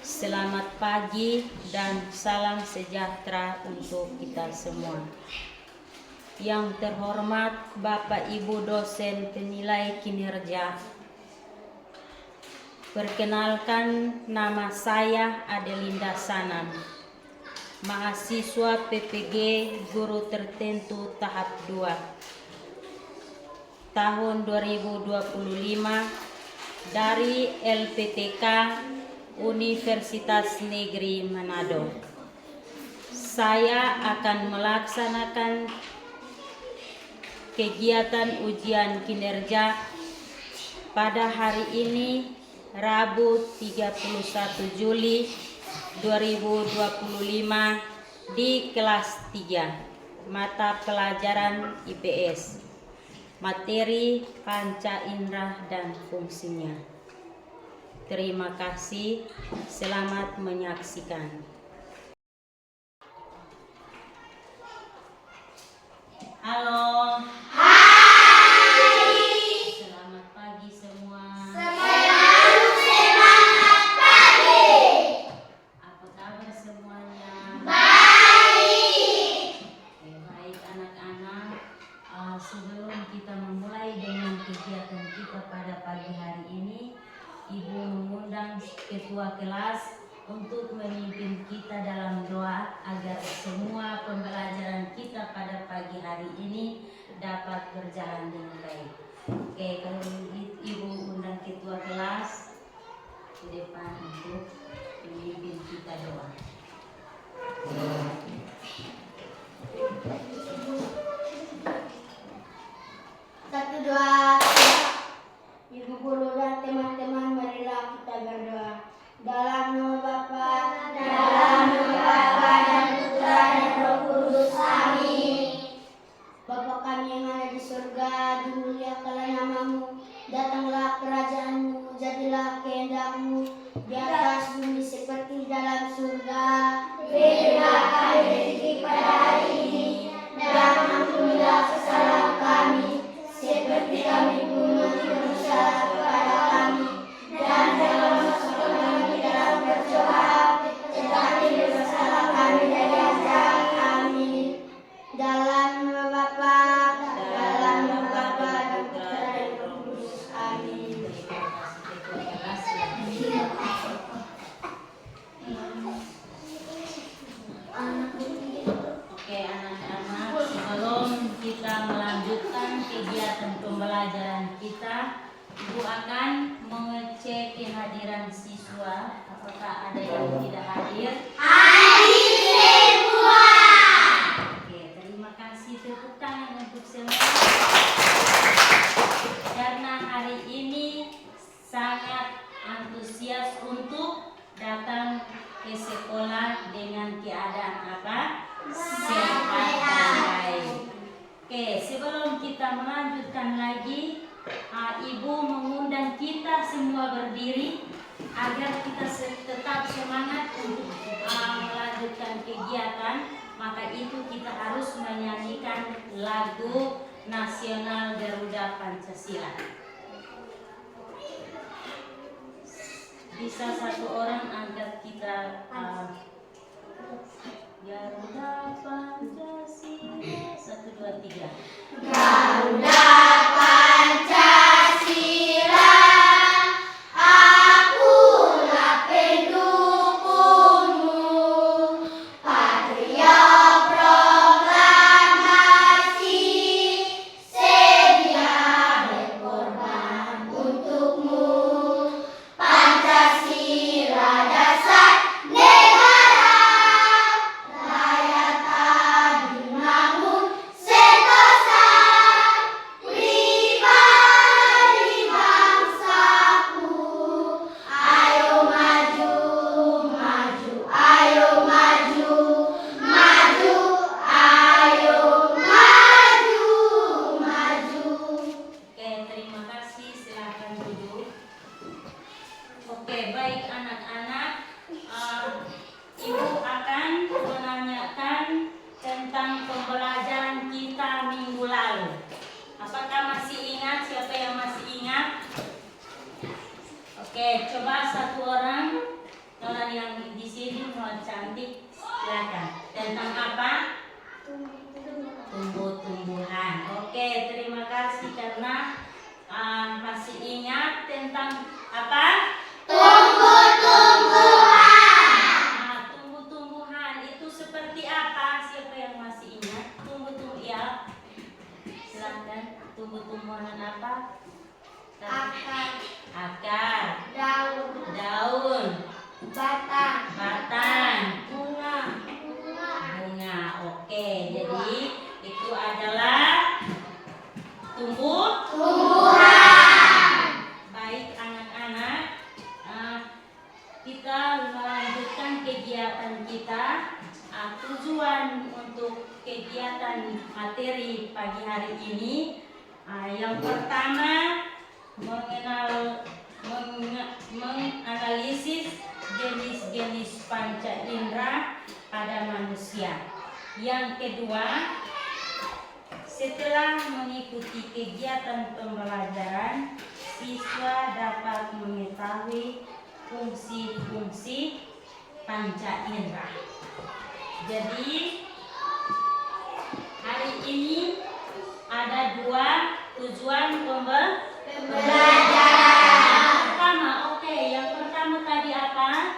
Selamat pagi dan salam sejahtera untuk kita semua. Yang terhormat Bapak Ibu dosen penilai kinerja. Perkenalkan, nama saya Adelinda Sanam, mahasiswa PPG Guru Tertentu tahap 2 tahun 2025 dari LPTK Universitas Negeri Manado. Saya akan melaksanakan kegiatan ujian kinerja pada hari ini, Rabu 31 Juli 2025 di kelas 3 mata pelajaran IPS, materi panca indera dan fungsinya. Terima kasih, selamat menyaksikan. Halo. Hai. Selamat pagi semua. Semangat pagi. Apa kabar semuanya? Baik. Baik anak-anak. Sebelum kita memulai dengan kegiatan kita pada pagi hari ini, Ibu mengundang ketua kelas untuk memimpin kita dalam doa agar semua pembelajaran kita pada pagi hari ini dapat berjalan dengan baik. Oke, kalau Ibu undang ketua kelas ke depan untuk memimpin kita doa. Satu, dua, Ibu guru dan teman-teman, marilah kita berdoa. Dalam nama Bapa dan Putra dan Roh Kudus. Amin. Bapa kami yang ada di surga, dimuliakanlah namamu, datanglah kerajaanmu, jadilah kehendak-mu di atas bumi seperti dalam surga. Berilah kami rezeki pada hari ini, dan ampunilah kesalahan kami seperti kami pun mengampuni dosa kepada kami, dan jangan masukkan kami dalam percobaan, tetapi bebaskanlah kami dari yang jahat. Amin. Dalam nama Bapa dan Putra dan Roh Kudus. Amin. Oke anak-anak, sebelum kita melanjutkan kegiatan pembelajaran kita, Ibu akan mengecek kehadiran siswa. Apakah ada yang tidak hadir? Hadir semua. Oke, terima kasih, tepuk tangan untuk semua. Karena hari ini sangat antusias untuk datang ke sekolah dengan keadaan apa? Sehat dan baik. Oke, sebelum kita melanjutkan lagi, Ibu mengundang kita semua berdiri agar kita tetap semangat untuk melanjutkan kegiatan. Maka itu kita harus menyanyikan lagu nasional Garuda Pancasila. Bisa satu orang angkat kita Garuda Pancasila, 1, 2, 3. Garuda Pancasila, akulah pendukungmu. Patria proklamasi, sedia berkorban untukmu. Pancasila dasar negara, rakyat adil makmur sentosa, pribadi bangsaku. Ayo maju, maju, ayo maju, maju, ayo maju, maju. Oke, terima kasih. Silakan duduk. Oke, baik anak-anak. Ibu akan menanyakan tentang pembelajaran kita minggu lalu. Apakah masih ingat? Siapa yang masih ingat? Oke, coba satu orang yang batang, batang, bunga, bunga. Oke, jadi itu adalah tumbuhan. Baik anak-anak, kita melanjutkan kegiatan kita. Tujuan untuk kegiatan materi pagi hari ini, yang pertama menganalisis jenis-jenis panca indera pada manusia. Yang kedua, setelah mengikuti kegiatan pembelajaran, siswa dapat mengetahui fungsi-fungsi panca indera. Jadi hari ini ada 2 tujuan pembelajaran. Yang pertama tadi apa?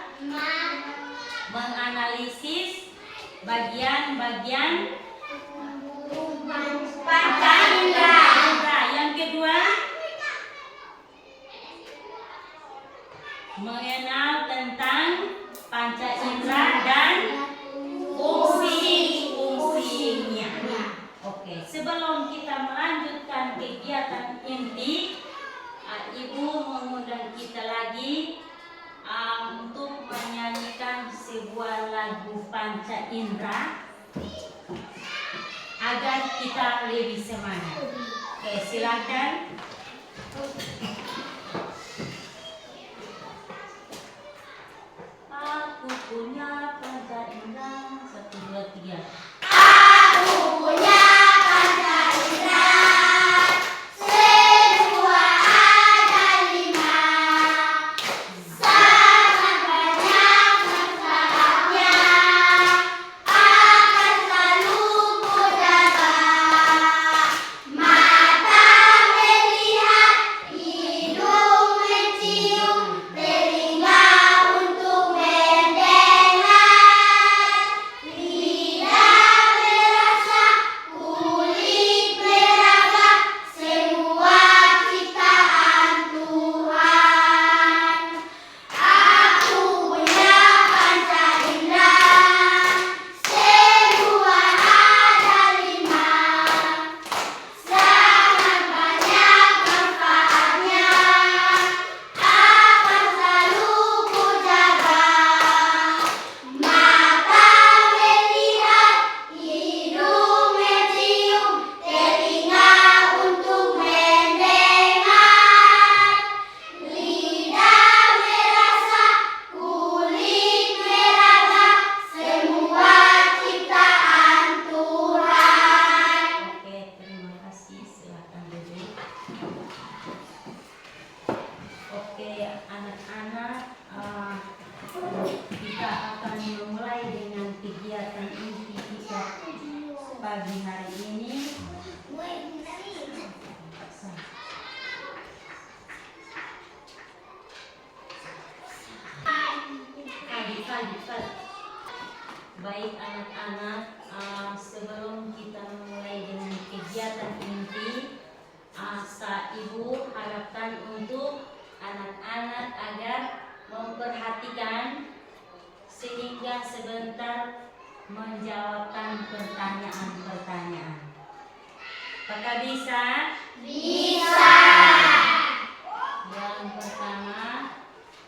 Menganalisis bagian-bagian panca indera. Yang kedua, mengenal tentang panca indera dan fungsi-fungsinya. Oke, sebelum kita melanjutkan kegiatan inti, Ibu mengundang kita lagi untuk menyanyikan sebuah lagu panca indera agar kita lebih semangat. Oke, silakan. Aku punya panca indera, 1, 2, 3. Aku punya panca indera, semua ada 5. Sangat banyak manfaatnya, akan selalu ku jaga. Mata melihat, hidung mencium, telinga untuk mendengar, lidah merasa, kulit meraba, semua ciptaan Tuhan. Aku punya panca indera, semua ada 5. Sangat banyak manfaatnya, akan selalu ku jaga. Mata melihat, hidung mencium, telinga untuk mendengar, lidah merasa, kulit meraba, semua ciptaan Tuhan. Oke, terima kasih. Silakan duduk. Oke, anak-anak, kita akan memulai dengan kegiatan inti kita pagi hari ini. Baik anak-anak, sebelum kita memulai dengan kegiatan inti, Ibu harapkan untuk anak-anak agar memperhatikan sehingga sebentar menjawabkan pertanyaan-pertanyaan. Apakah bisa? Bisa. Yang pertama,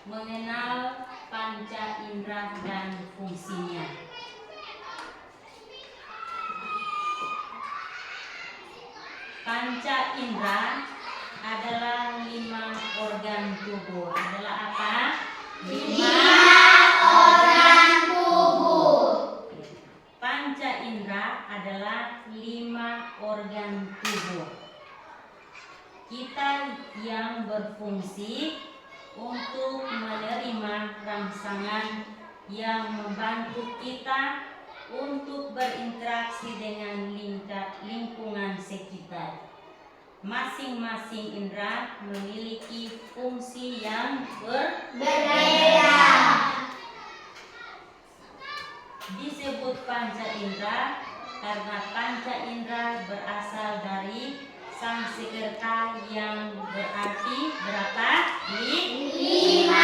mengenal panca indera dan fungsinya. Panca indera adalah 5 organ tubuh. Adalah apa? 5 organ tubuh. Panca indera adalah 5 organ tubuh. Kita yang berfungsi untuk menerima rangsangan yang membantu kita untuk berinteraksi dengan lingkungan sekitar. Masing-masing indera memiliki fungsi yang berbeda. Disebut panca indera karena panca indera berasal dari Sanskerta yang berarti berapa? 5.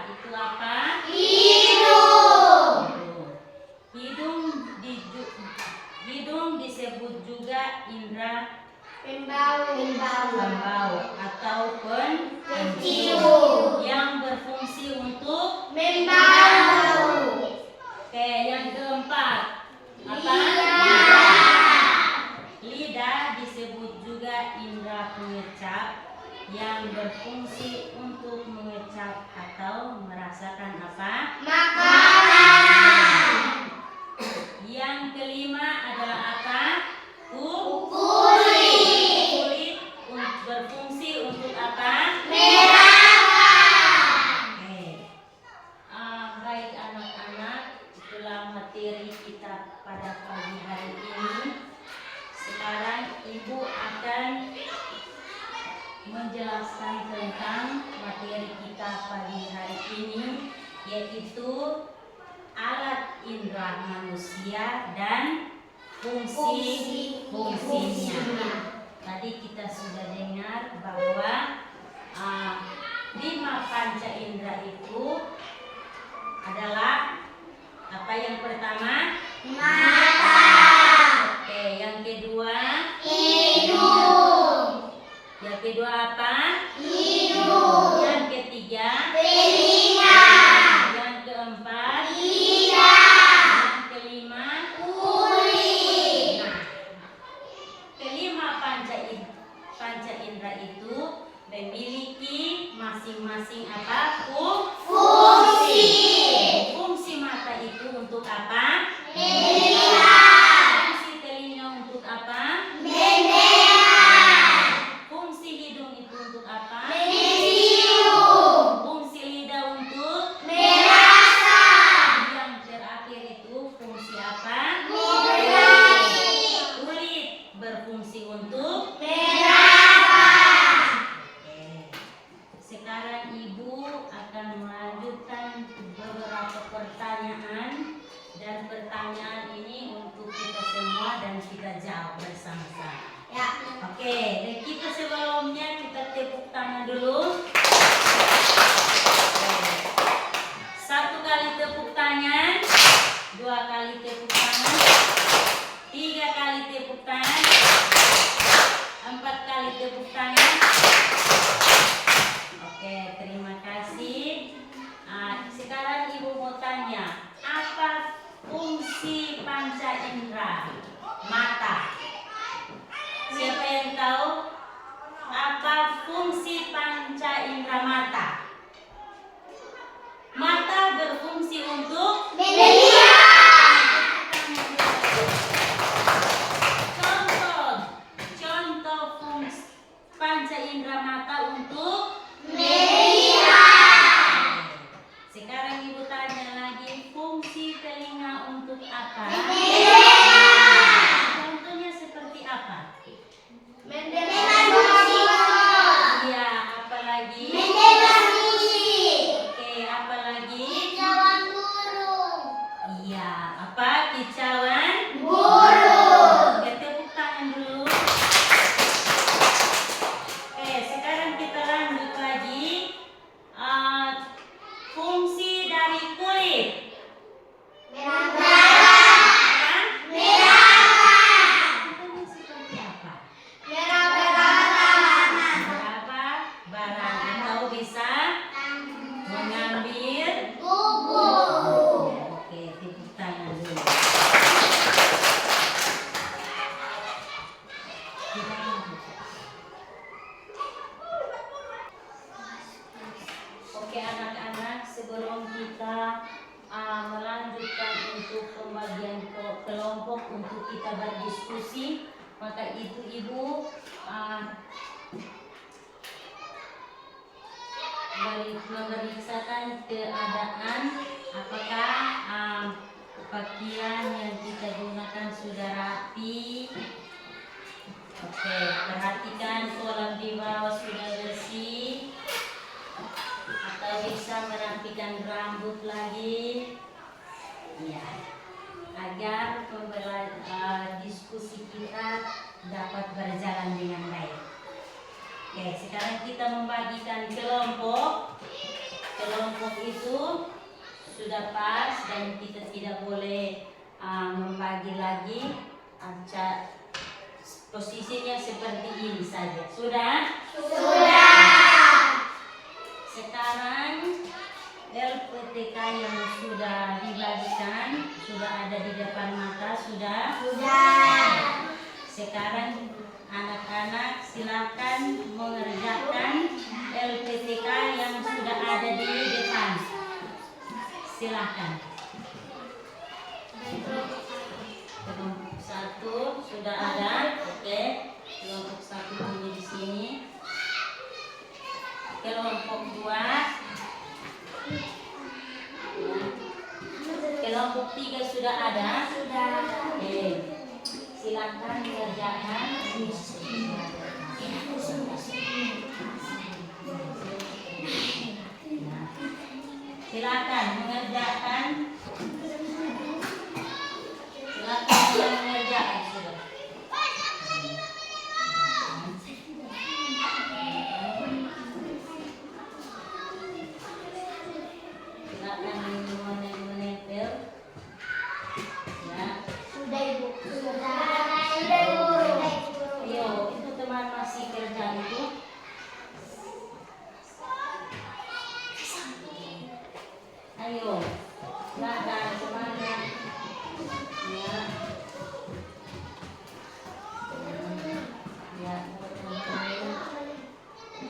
itu apa? Hidung. Hidung disebut juga indera Pembau. atau Pencium. yang berfungsi untuk Membau. Oke, yang keempat apa? Lidah disebut juga indera pengecap yang berfungsi untuk mengecap atau merasakan apa? Makanan. Yang kelima adalah apa? Kulit. Berfungsi untuk apa? Merasakan. Oke. Baik anak-anak, itulah materi kita pada pagi hari ini. Sekarang Ibu akan menjelaskan tentang materi kita pagi hari ini, yaitu alat indera manusia dan fungsinya. Tadi kita sudah dengar bahwa 5 panca indera itu adalah apa? Yang pertama Mata. Oke, yang kedua Hidung. yang kedua apa? Hidung. Yang ketiga Telinga. yang keempat Lidah. yang kelima Kulit. Nah, kelima panca indera itu memiliki masing-masing apa? Fungsi. Fungsi mata itu untuk apa? Melihat. Fungsi telinga untuk apa? Mendengar. Fungsi hidung itu untuk apa? Mencium. Fungsi lidah untuk Merasa. yang terakhir itu fungsi apa? Kulit. Kulit berfungsi untuk Merasa. Oke. Sekarang Ibu akan melanjutkan beberapa pertanyaan, dan pertanyaan ini untuk kita semua dan kita jawab bersama-sama. Ya. Oke, dan kita sebelumnya kita tepuk tangan dulu. Oke. 1 kali tepuk tangan, 2 kali tepuk tangan, 3 kali tepuk tangan, 4 kali tepuk tangan. Oke, terima kasih. Sekarang Ibu mau tanya, apa fungsi panca indera mata? Siapa yang tahu apa fungsi panca indera mata? Mata berfungsi untuk Melihat. Contoh fungsi panca indera mata untuk Melihat. Sekarang Ibu tanya lagi, fungsi telinga untuk apa? Mendengar. Contohnya seperti apa? Mendengar musik. Iya, apa lagi? Mendengar musik. Oke, apa lagi? Kicauan burung. Iya, apa? Kicauan Burung. Oke, tepuk tangan dulu. Oke, sekarang kita lanjut lagi. Fungsi dari kulit. Merah. Merah. Contohnya seperti apa? Merah barang. Berapa barang atau bisa mengambil Bubuk. Oke, tepuk tangan dulu. Oke anak-anak, sebelum kita melanjutkan untuk pembagian kelompok untuk kita berdiskusi, maka itu Ibu memeriksakan keadaan apakah pakaian yang kita gunakan sudah rapi. Oke, perhatikan kolam di bawah sudah bersih atau bisa merapikan rambut lagi. Ya, agar diskusi kita dapat berjalan dengan baik. Oke, sekarang kita membagikan kelompok. kelompok itu sudah pas dan kita tidak boleh membagi lagi. Posisinya seperti ini saja. Sudah? Sekarang LPTK yang sudah dibagikan sudah ada di depan mata, sudah? Sekarang anak-anak silakan mengerjakan LPTK yang sudah ada di depan. Silakan. Kelompok 1 sudah ada, oke. Kelompok 1 punya di sini. Kelompok 2. Kelompok 3 sudah ada. Oke. Silakan mengerjakan. Silakan mengerjakan. Silakan yang mengerjakan sudah. Silakan menempel. Ya. Ayo, itu teman masih kerja itu. Ayo, silakan semangat. Ya. Ya.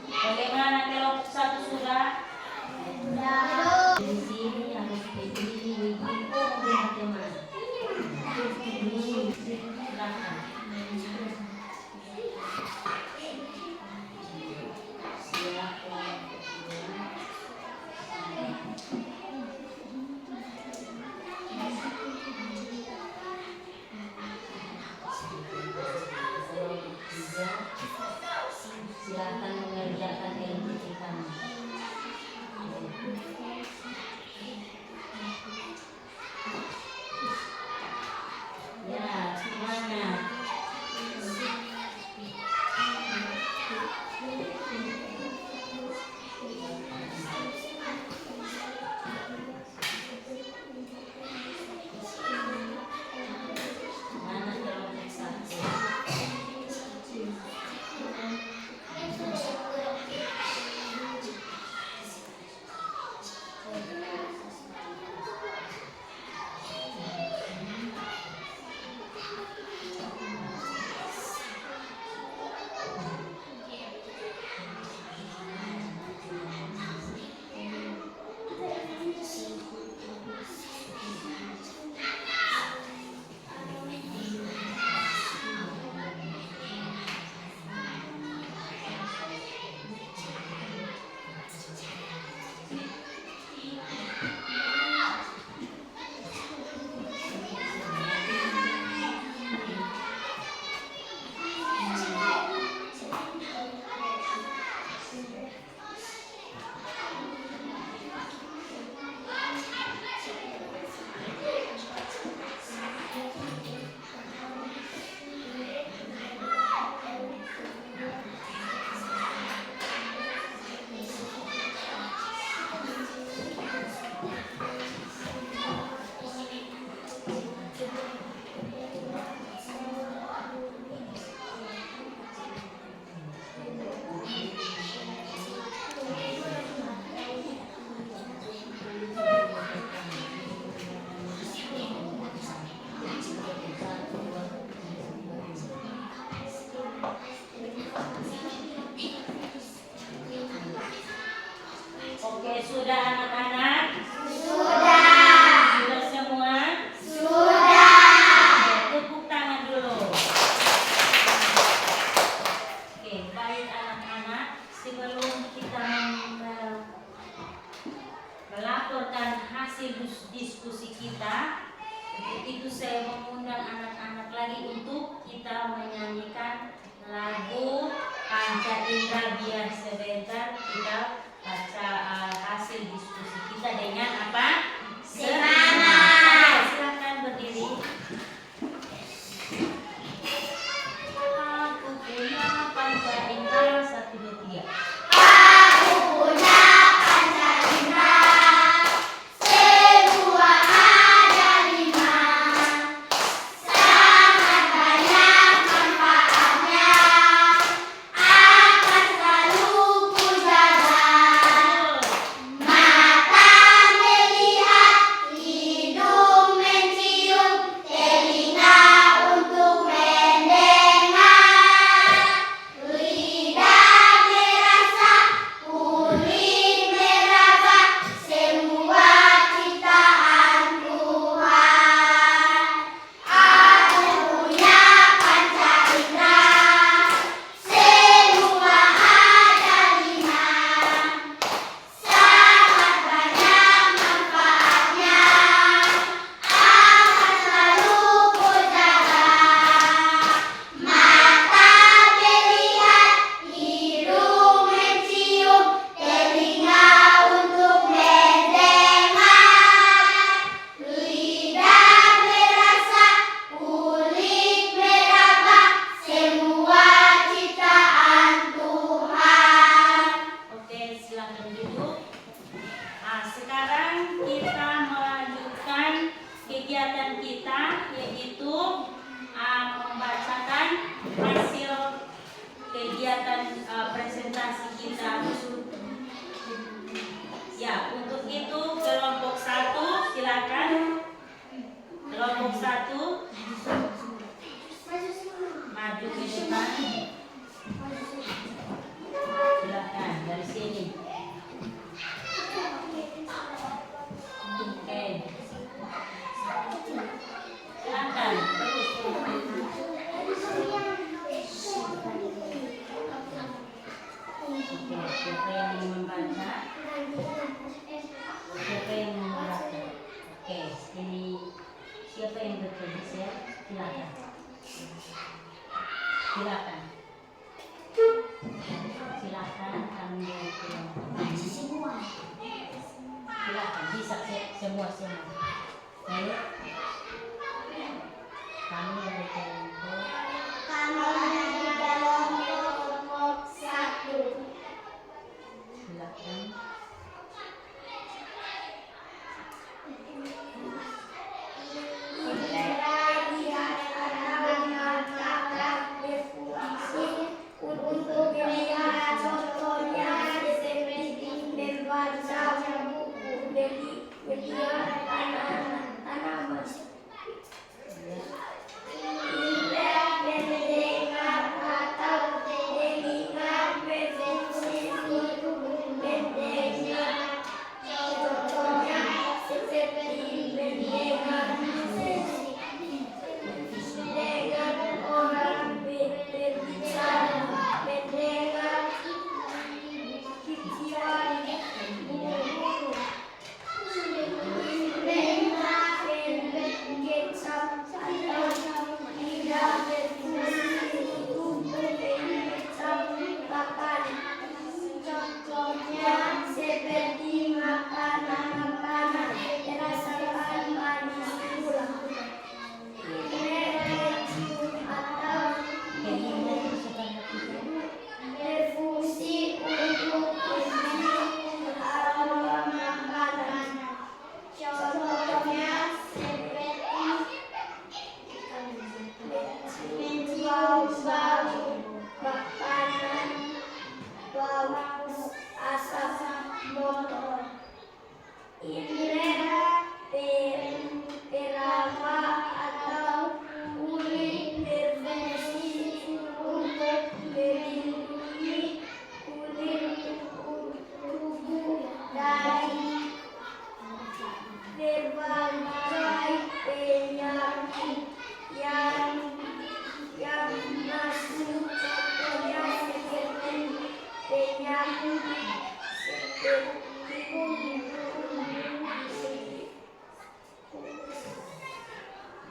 Bagaimana kelompok 1 sudah? Di sini harus begini, teman-teman. Silakan. Silakan mengerjakan LPTK. Ya, semangat. Mana kelompok 1? Oke, sudah anak-anak? Sudah semua? Oke, tepuk tangan dulu. Oke, baik anak-anak, sebelum kita melaporkan hasil diskusi kita, itu saya mengundang anak-anak lagi untuk kita menyanyikan lagu Panca Indra. Biar sebentar kita baca hasil diskusi kita dengan apa? Semangat. Silakan berdiri. Aku punya panca indera 1, 2, 3. Aku punya panca indera Silakan. Silakan kami semua. silakan bisa semua. Baik. Kami dari kelompok Satu. silakan. Untuk melihat contohnya seperti membaca buku media tanaman. Mendengar atau mendengar berfungsi untuk mendengar. Contohnya seperti mendengar musik, mendengar orang berbicara, mendengar kicauan burung, mendengar kecap atau tidak berfungsi untuk mengecap makanan. Contohnya seperti makanan-makanan dirasakan manis pula. Berfungsi untuk menghirup aroma makanan. Contohnya seperti mencium bau makanan, bau asap motor. Indera peraba atau kulit berfungsi untuk melindungi kulit tubuh dari berbagai penyakit yang masuk. Contohnya seperti penyakit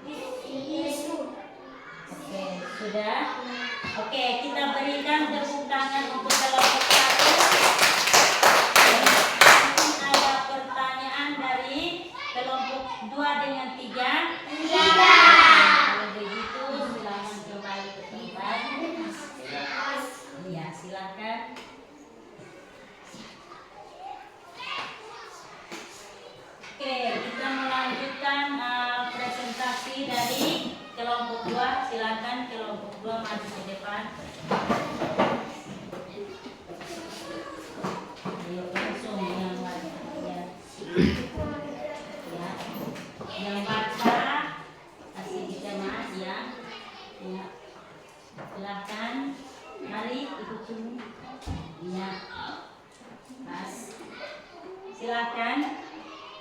seperti bisu. Oke, sudah. Oke, kita berikan tepuk tangan untuk kelompok 1. Ada pertanyaan dari kelompok 2 dengan 3? Kalau begitu silakan kembali ke tempat. Ya, silakan. Oke, kita melanjutkan presentasi dari kelompok 2. Silakan kelompok 2 maju ke depan. Ayo langsung yang baca. Ya. Ya. Yang baca kasih kita mas ya. Ya. Silakan. Mari ikut sini. Ya. Mas. Silakan.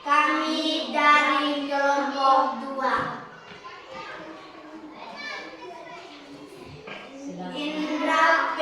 Kami dari kelompok 2. Silakan. Indra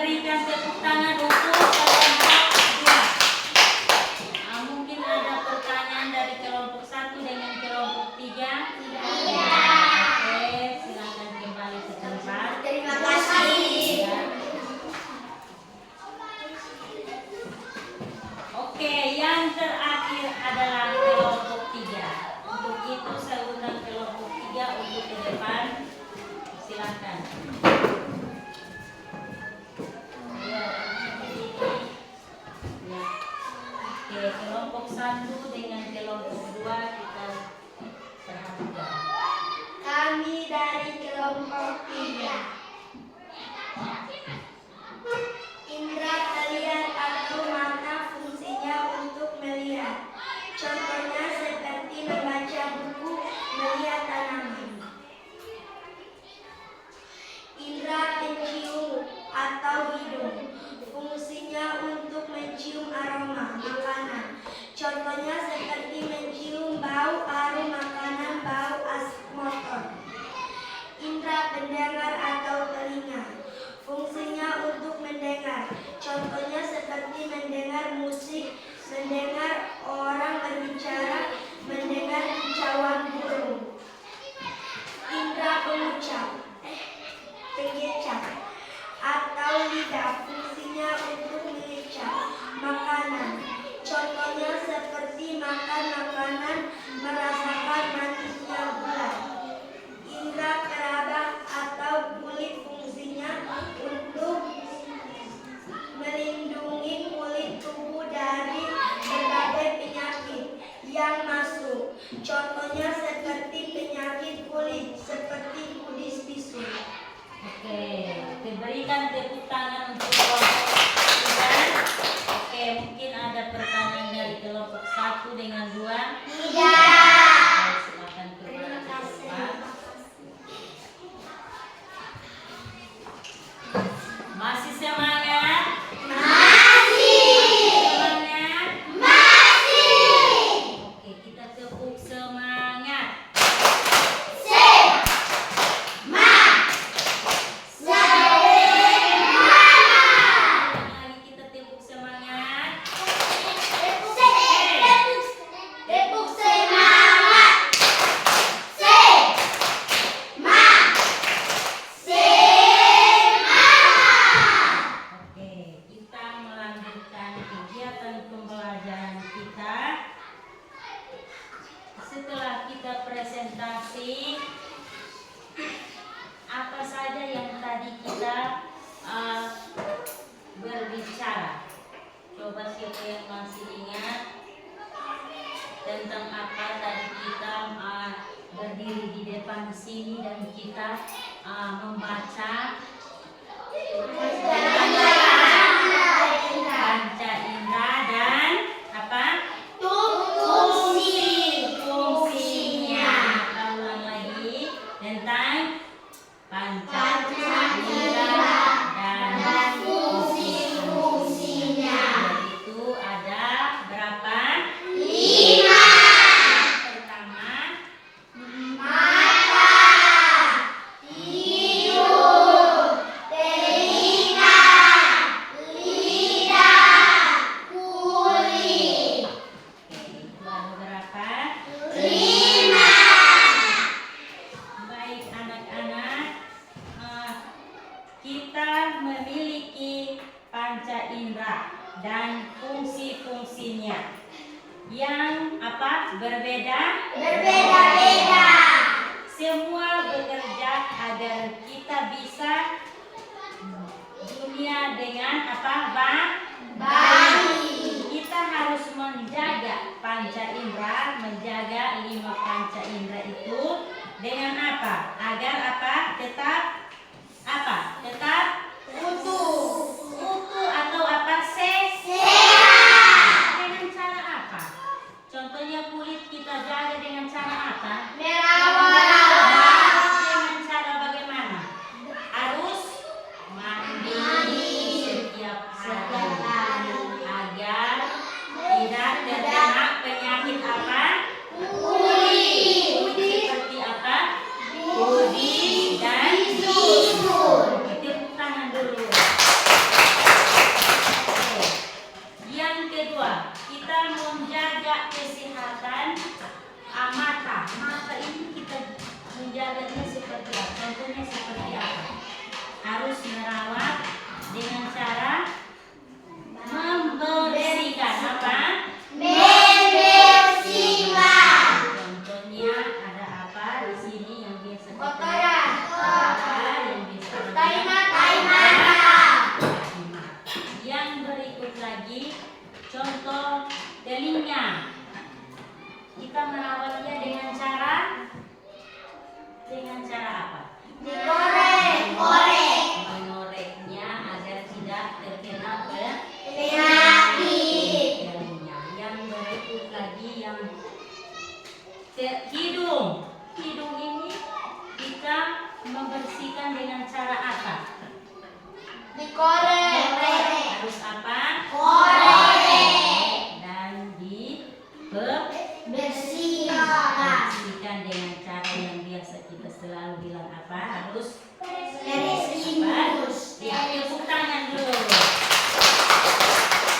berikan tepuk tangan untuk kelompok 2. Mungkin ada pertanyaan dari kelompok 1 dengan kelompok 3? Oke, silakan kembali ke tempat. Terima kasih. Ya. Oke, yang terakhir adalah kelompok 3. Untuk itu saya undang kelompok 3 untuk ke depan. Silakan. Ya, seperti ini. Ya. Oke, kelompok 1 dengan kelompok 2 kita perhatikan. Kami dari kelompok 3. Indra terlihat atau mata fungsinya untuk melihat. Contohnya seperti membaca buku, melihat tanaman. Indra pencium atau hidung. Fungsinya untuk mencium aroma makanan. Contohnya seperti mencium bau harum makanan, bau asap motor. Indra pendengar atau telinga. Fungsinya untuk mendengar. Contohnya seperti mendengar musik, mendengar orang berbicara, mendengar kicauan burung. Indra pengecap atau lidah. Fungsinya untuk mengecap makanan. Contohnya seperti makan makanan, merasakan manisnya gula. Indra peraba atau kulit. Fungsinya untuk melindungi kulit tubuh dari berbagai penyakit yang masuk. Contohnya seperti penyakit kulit, seperti kudis bisu. Oke, diberikan tepuk tangan untuk kelompok 3. Oke, mungkin ada pertanyaan dari kelompok 1 dengan 2? Tidak. Silakan Terima kembali ke kasih. tempat. Masih semangat? Semangat? Oke, kita tepuk semangat. Ulang lagi, kita tepuk semangat. Tepuk semangat. Oke, kita melanjutkan kegiatan pembelajaran kita. Setelah kita presentasi apa saja yang tadi kita berbicara. Coba siapa yang masih ingat tentang apa tadi kita berdiri di depan sini dan kita membaca panca indera dan apa? Fungsinya. Kita ulang lagi tentang panca indera dan fungsinya. Yaitu ada berapa? 5. Pertama, Mata, hidung, telinga, lidah, kulit. itu ada berapa? 5. Baik anak-anak, kita memiliki panca indera dan fungsi-fungsinya yang apa? Berbeda. Berbeda-beda. Semua bekerja agar kita bisa dunia dengan apa? Baik. Kita harus menjaga panca indera, menjaga 5 panca indera itu dengan apa? Agar apa? Tetap apa? Tetap utuh atau apa? Sehat. Dengan cara apa? Contohnya kulit kita jaga dengan cara apa? Merawat. Dengan cara bagaimana? Harus mandi setiap hari agar tidak terkena penyakit apa? Kulit. Seperti apa? Kudis dan Yang berikut lagi contoh telinga. Kita merawatnya dengan cara apa? Mengoreknya agar tidak terkena penyakit telinga. Yang berikut lagi yang hidung. Hidung ini kita membersihkan dengan cara apa? Harus apa? Dan bersihkan dengan cara yang biasa kita selalu bilang apa? Harus ya, tepuk tangan dulu.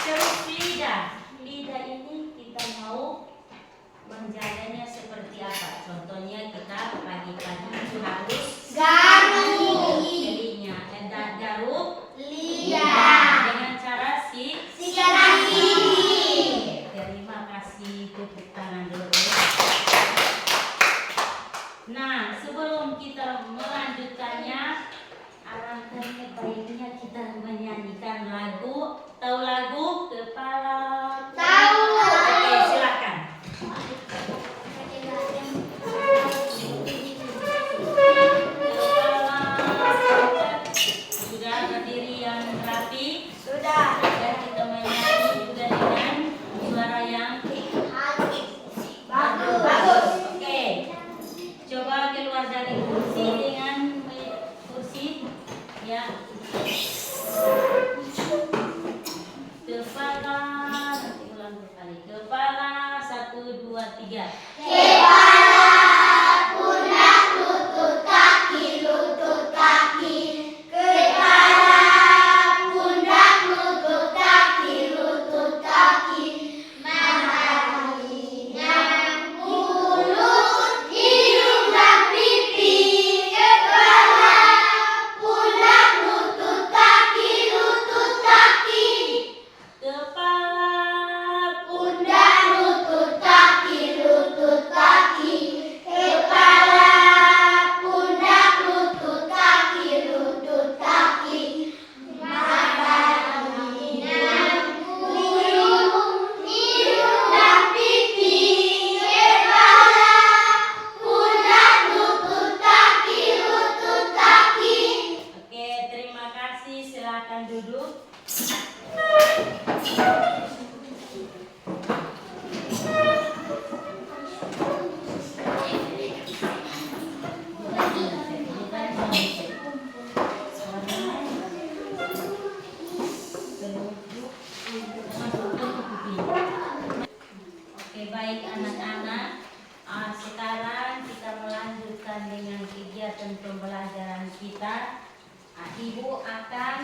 Terus lidah. Lidah ini kita mau menjaganya seperti apa? Contohnya kita pagi-pagi itu harus garuk lidah dengan cara sikat gigi. Terima kasih, tepuk tangan dulu. Nah, sebelum kita melanjutkannya, alangkah baiknya kita menyanyikan lagu. Tahu lagu Kepala? Tahu. Oke, silakan. Sudah berdiri yang rapi? Sudah. Dan kita menyanyi juga dengan suara yang Bagus. oke. Coba keluar dari kursi dengan kursi. Ya. Kepala, nanti ulang kembali. Kepala, 1, 2, 3. Pundak, lutut, kaki. Kepala, pundak, lutut, kaki. Mata, telinga, mulut, hidung dan pipi. Kepala, pundak, lutut, kaki. Kepala, Pundak, lutut, kaki. Kepala, pundak, lutut, kaki. Mata, telinga, mulut, hidung dan pipi. Kepala, pundak, lutut, kaki. Oke, terima kasih. Silakan duduk. Oke, baik anak-anak. Sekarang kita melanjutkan dengan kegiatan pembelajaran kita. Ibu akan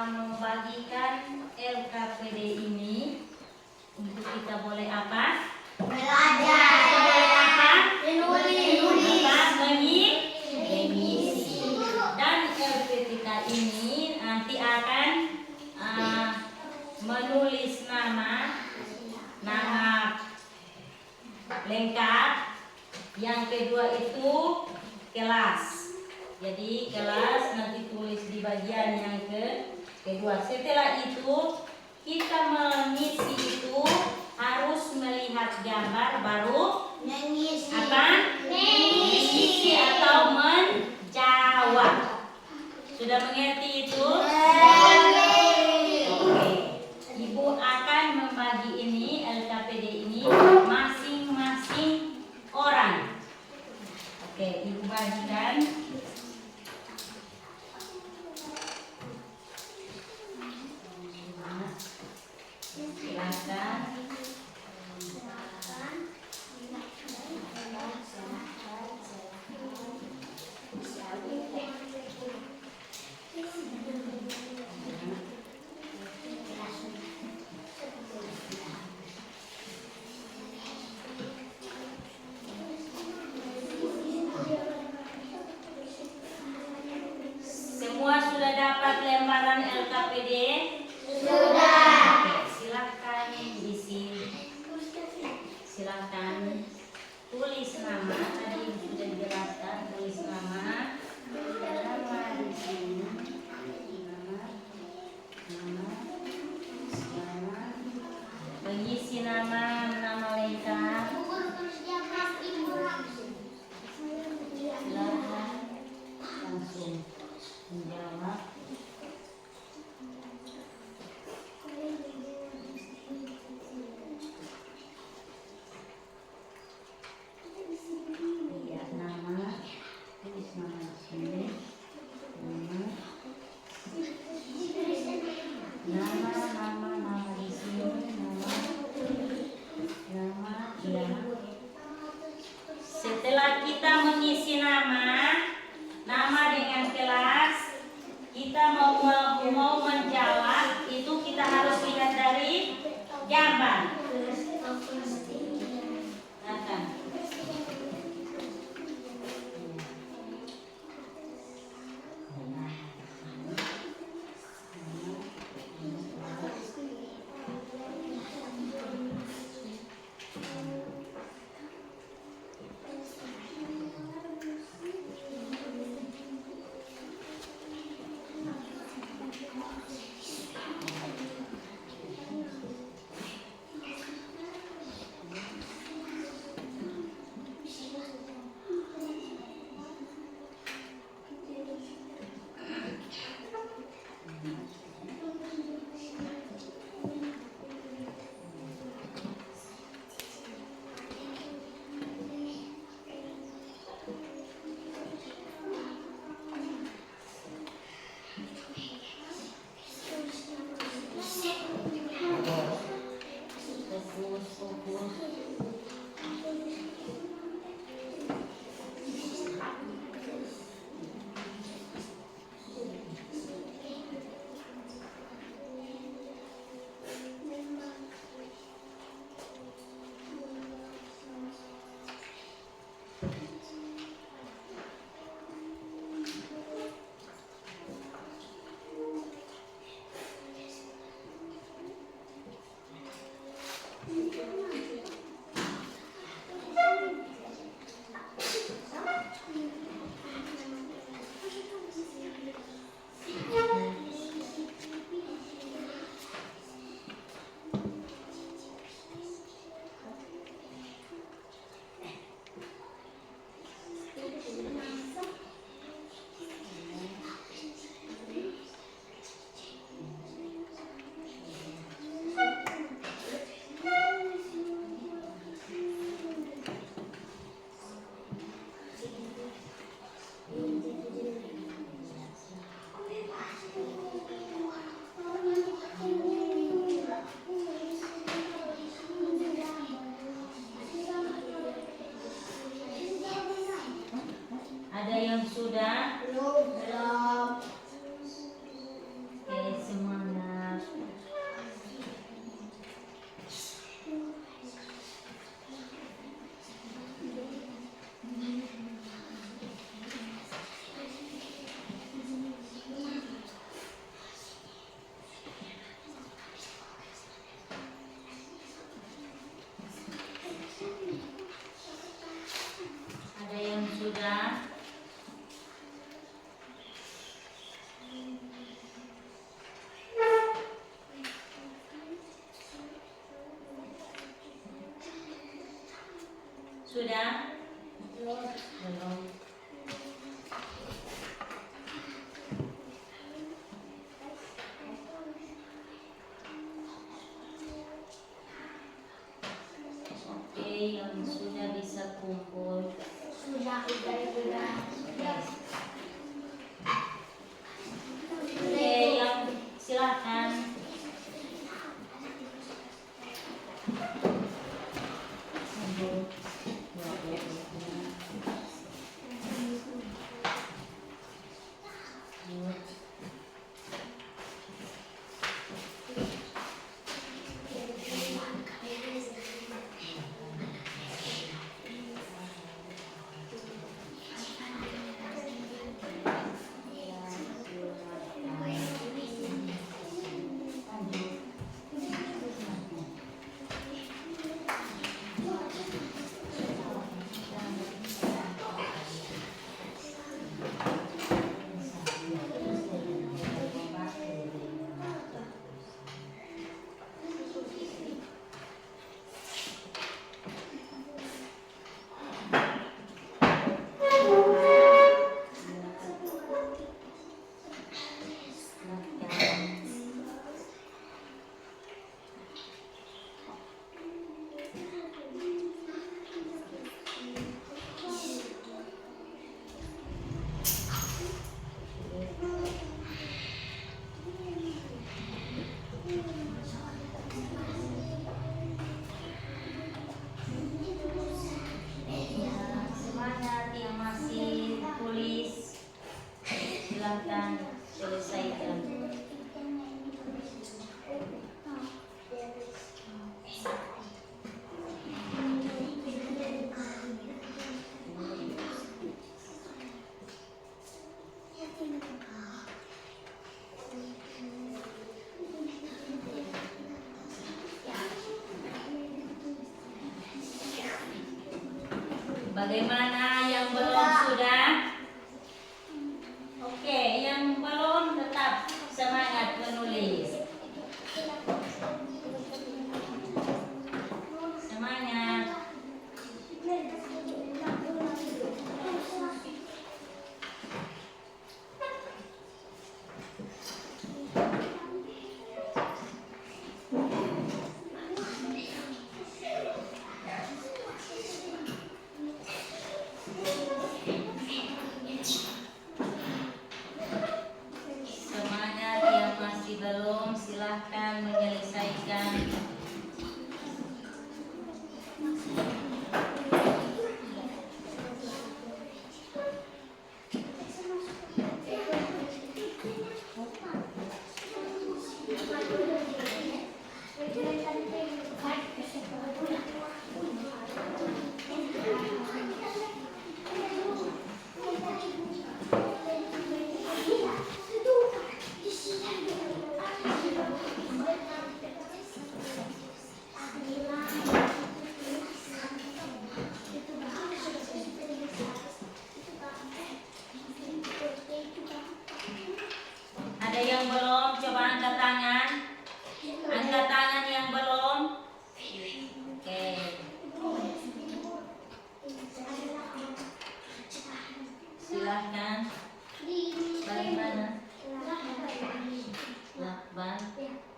membagikan LKPD ini untuk kita boleh apa? Belajar. Boleh apa? Menulis. Apa? Mengisi. Dan LPTK ini nanti akan menulis nama lengkap. Yang kedua itu kelas. Jadi kelas nanti tulis di bagian yang kedua. Setelah itu kita mengisi itu harus melihat gambar baru Mengisi. apa? Mengisi atau menjawab. Sudah mengerti itu? Oke. Ibu akan membagi ini LKPD ini masing-masing orang. Oke, Ibu bagikan. Silakan. Nama di sini nama ya. Setelah kita mengisi nama dengan kelas, kita mau menjawab itu kita harus lihat dari gambar. Datang. Ada yang sudah? Belum. Oke, semangat. Ada yang sudah? Sudah? Belum. Oke, yang sudah bisa kumpul. Sudah. Oke, yang silakan. Bagaimana yang belum sudah? Oke, yang belum tetap semangat menulis. Semangat. Semangat yang masih belum, silahkan menyelesaikan. Ada yang belum? Coba angkat tangan. Angkat tangan yang belum. Oke. Silahkan. Bagaimana? Lakban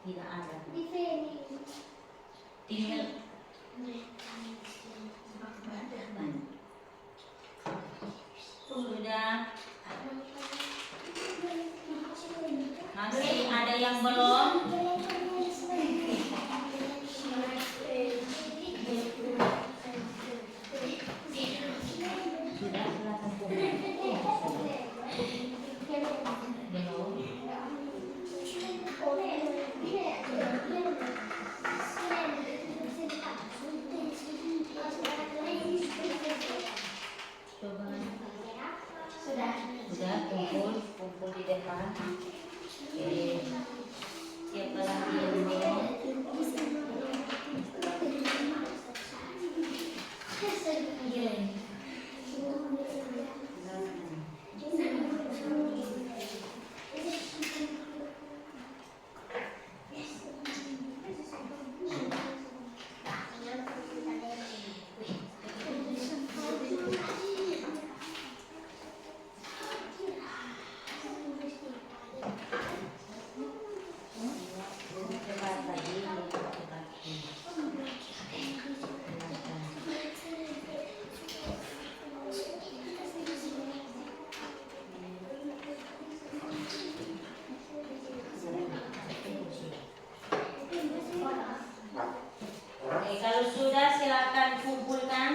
tidak ada. Tinggal. Sudah. Masih ada yang belum? Sudah, silakan pulang. Belum. Coba. Sudah kumpul di depan. Oke. Siapa lagi yang belum? Cepat lagi, cepat. Oke, kalau sudah silakan kumpulkan.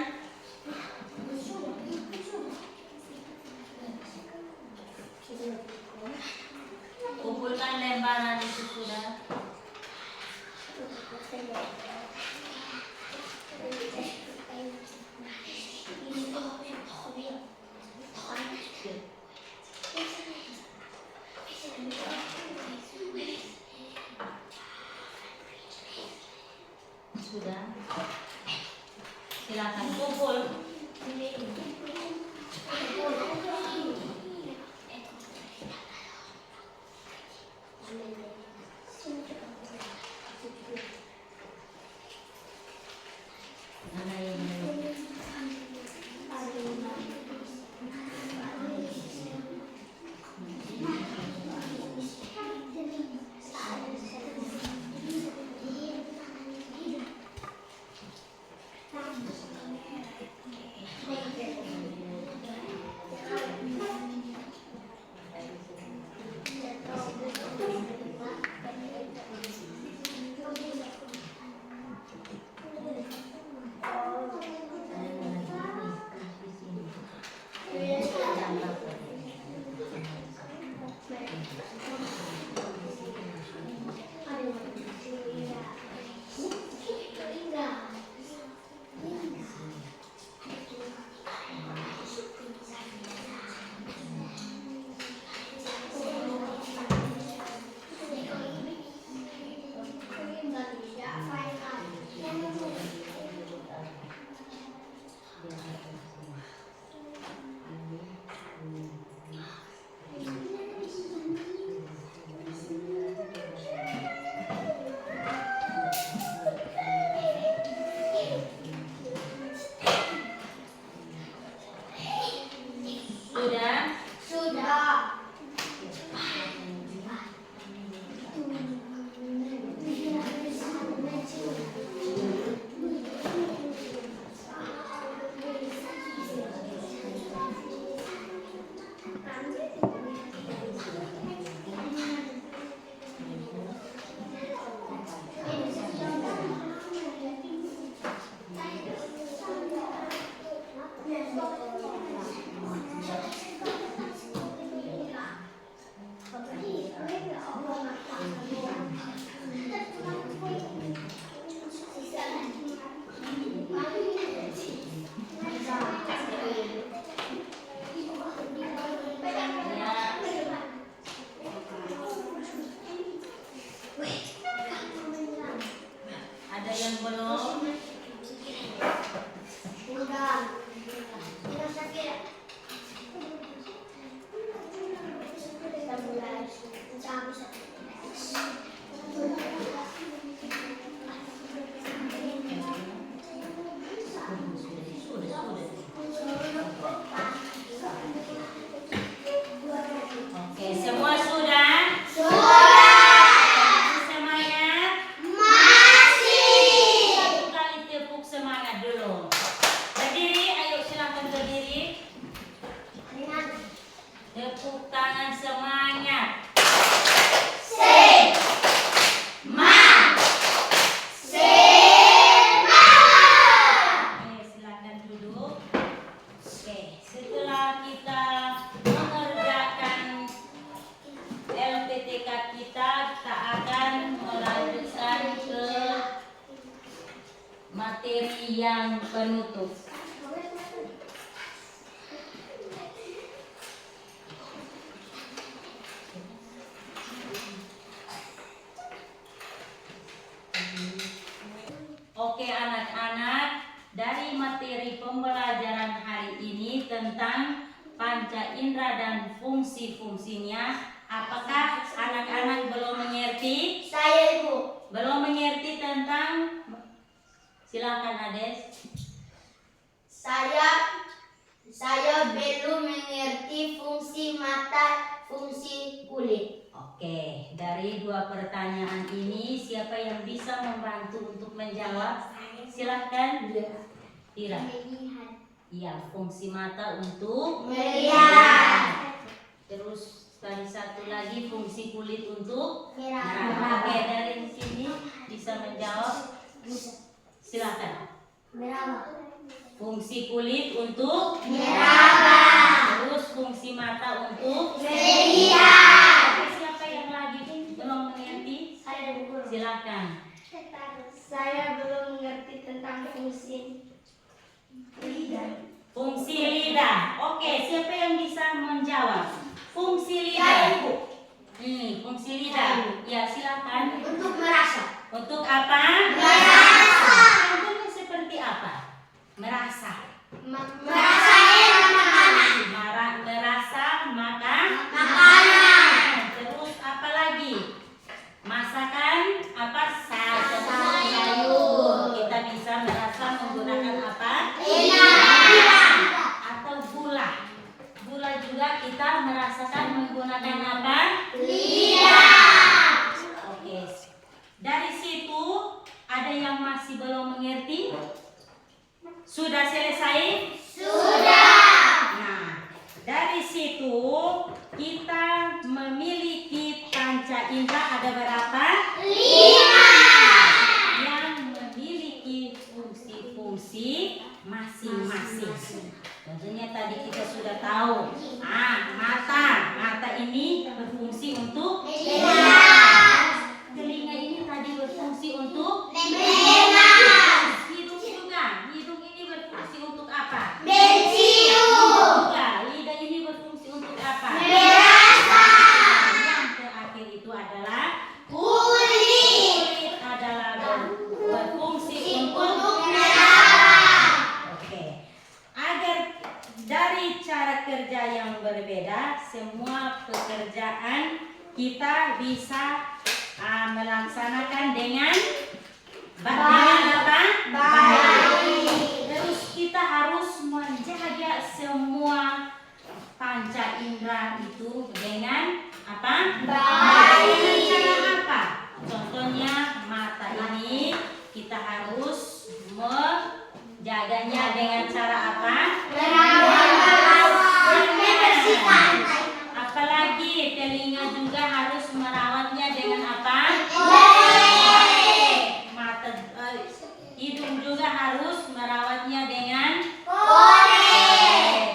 Kumpulkan lembaran itu sudah. Sudah. Silakan kumpul. Mana yang belum? yang penutup. Oke anak-anak, dari materi pembelajaran hari ini tentang panca indera dan fungsi-fungsinya, apakah anak-anak belum mengerti? Saya Ibu. Belum mengerti tentang? Silakan Ades. Saya belum mengerti fungsi mata, fungsi kulit. Oke, dari dua pertanyaan ini siapa yang bisa membantu untuk menjawab? Silahkan. Ira. Iya, fungsi mata untuk Melihat. Terus tadi satu lagi fungsi kulit untuk Merah. Oke, dari sini bisa menjawab. Silakan. Merah. Fungsi kulit untuk Meraba. terus fungsi mata untuk Melihat. Oke, siapa yang lagi belum mengerti? Saya Ibu. Silakan. Saya belum mengerti tentang fungsi lidah. Fungsi lidah. Oke, siapa yang bisa menjawab? Fungsi Saya lidah. Ibu. Fungsi lidah. Ya, silakan. Untuk merasa. Untuk apa? Merasa. Contohnya seperti apa? Merasa. Merasa enak makanan. Merasa makan. Makanan. Terus apa lagi? Masakan apa? Sayur. Kita bisa merasa menggunakan apa? Lidah. Atau gula. Gula juga kita merasakan menggunakan apa? Lidah. Oke. Dari situ ada yang masih belum mengerti? Sudah selesai? Sudah. Nah, dari situ kita memiliki panca indera ada berapa? 5. Yang memiliki fungsi-fungsi masing-masing. Tentunya tadi kita sudah tahu. Mata ini berfungsi untuk Melihat. telinga ini tadi berfungsi untuk Mendengar. hidung juga. Hidung ini berfungsi untuk apa? Mencium. Juga. Lidah ini berfungsi untuk apa? Merasa. Yang terakhir itu adalah Kulit. kulit adalah berfungsi untuk merah. Oke. Agar dari cara kerja yang berbeda, semua pekerjaan kita bisa melaksanakan dengan apa? Baik. Terus kita harus menjaga semua panca indera itu dengan apa? Baik. Dengan cara apa? Contohnya mata ini kita harus menjaganya dengan cara apa? Membersihkan. Apalagi telinga juga harus merawatnya dengan apa? Mata, hidung juga harus merawatnya dengan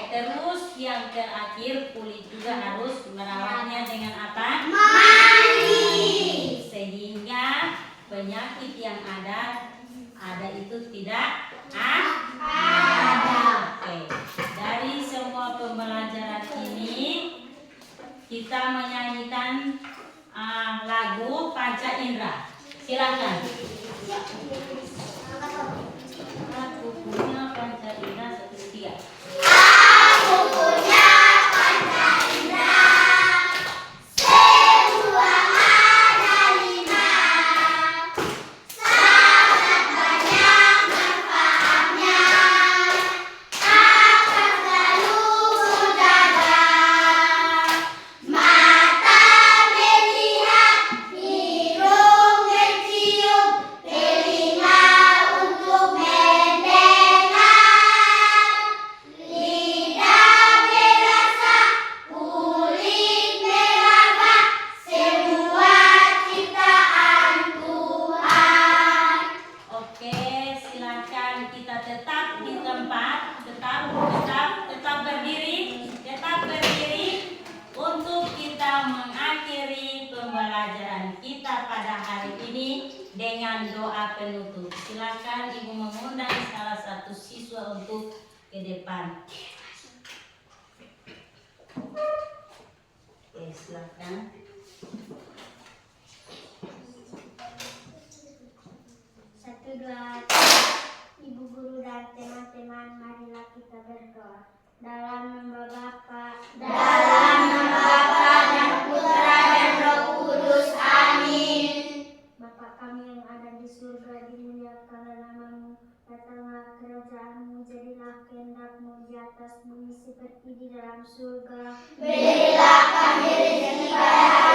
terus yang terakhir kulit juga harus merawatnya dengan apa? Mandi. Sehingga penyakit yang ada itu tidak ada. Oke. Dari semua pembelajaran ini kita menyanyikan lagu Panca Indera. Silakan. Aku punya panca indera 1, 2, 3. Aku punya panca indera. Semua ada 5. Sangat banyak manfaatnya. Akan selalu kujaga. Mata melihat, hidung mencium, telinga hari ini dengan doa penutup. Silakan Ibu mengundang salah satu siswa untuk ke depan. Oke, silakan. Satu, dua, Ibu guru dan teman-teman, marilah kita berdoa. Dalam nama Bapa dan Putra dan Roh Kudus. Amin. Bapa kami yang ada di surga, dimuliakanlah namamu. Datanglah kerajaanmu, jadilah kehendakmu di atas bumi seperti di dalam surga. Berilah kami rezeki pada